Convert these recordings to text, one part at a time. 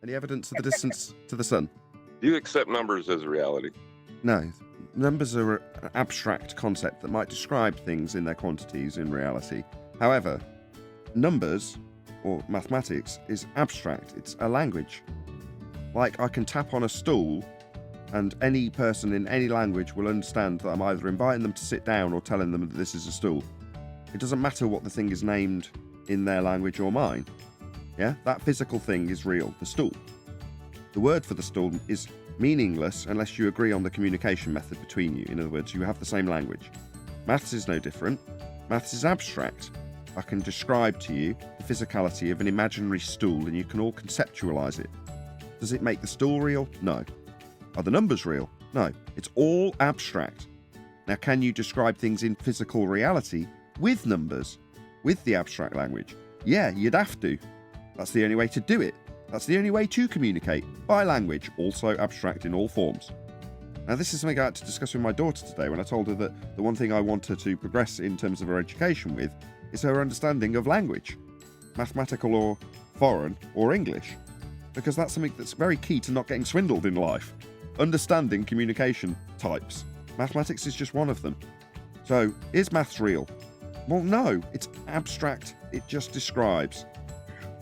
Any evidence of the distance to the sun? Do you accept numbers as reality? No. Numbers are an abstract concept that might describe things in their quantities in reality. However, numbers, or mathematics, is abstract. It's a language. Like, I can tap on a stool, and any person in any language will understand that I'm either inviting them to sit down or telling them that this is a stool. It doesn't matter what the thing is named in their language or mine. Yeah? That physical thing is real, the stool. The word for the stool is meaningless unless you agree on the communication method between you. In other words, you have the same language. Maths is no different. Maths is abstract. I can describe to you the physicality of an imaginary stool and you can all conceptualize it. Does it make the stool real? No. Are the numbers real? No. It's all abstract. Now, can you describe things in physical reality with numbers, with the abstract language? Yeah, you'd have to. That's the only way to do it. That's the only way to communicate, by language, also abstract in all forms. Now, this is something I had to discuss with my daughter today when I told her that the one thing I want her to progress in terms of her education with is her understanding of language, mathematical or foreign or English, because that's something that's very key to not getting swindled in life. Understanding communication types. Mathematics is just one of them. So, is maths real? Well, no, it's abstract. It just describes.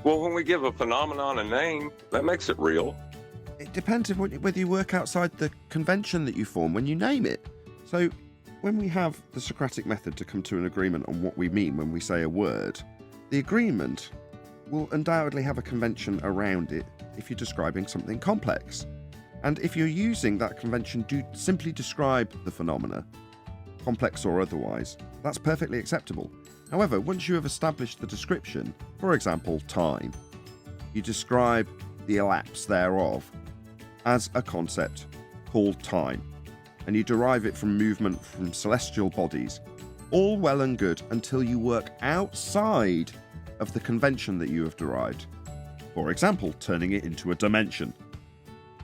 Well, when we give a phenomenon a name, that makes it real. It depends on whether you work outside the convention that you form when you name it. So, when we have the Socratic method to come to an agreement on what we mean when we say a word, the agreement will undoubtedly have a convention around it if you're describing something complex. And if you're using that convention to simply describe the phenomena, complex or otherwise, that's perfectly acceptable. However, once you have established the description, for example, time, you describe the elapse thereof as a concept called time, and you derive it from movement from celestial bodies. All well and good until you work outside of the convention that you have derived. For example, turning it into a dimension.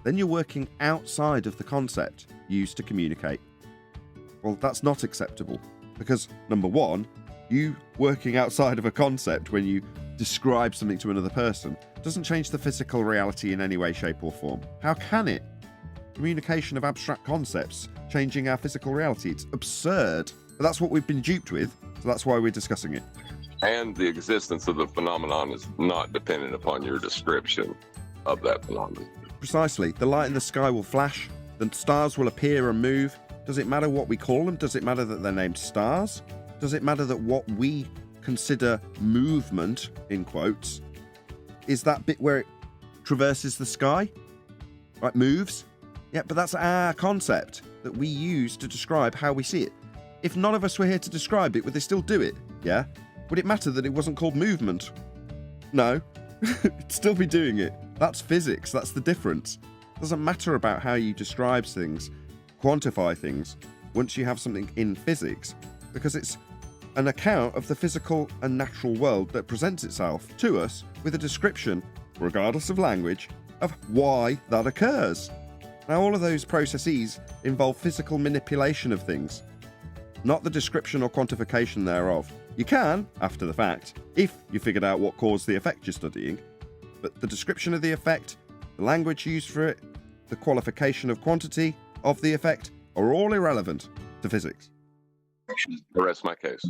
Then you're working outside of the concept used to communicate. Well, that's not acceptable, because number one, you working outside of a concept when you describe something to another person doesn't change the physical reality in any way, shape or form. How can it? Communication of abstract concepts changing our physical reality. It's absurd. But that's what we've been duped with, so that's why we're discussing it. And the existence of the phenomenon is not dependent upon your description of that phenomenon. Precisely. The light in the sky will flash, the stars will appear and move. Does it matter what we call them? Does it matter that they're named stars? Does it matter that what we consider movement, in quotes, is that bit where it traverses the sky? Right, moves? Yeah, but that's our concept that we use to describe how we see it. If none of us were here to describe it, would they still do it? Yeah? Would it matter that it wasn't called movement? No. It'd still be doing it. That's physics. That's the difference. It doesn't matter about how you describe things, quantify things, once you have something in physics, because it's an account of the physical and natural world that presents itself to us with a description, regardless of language, of why that occurs. Now, all of those processes involve physical manipulation of things, not the description or quantification thereof. You can, after the fact, if you figured out what caused the effect you're studying, but the description of the effect, the language used for it, the qualification of quantity of the effect are all irrelevant to physics. I rest my case.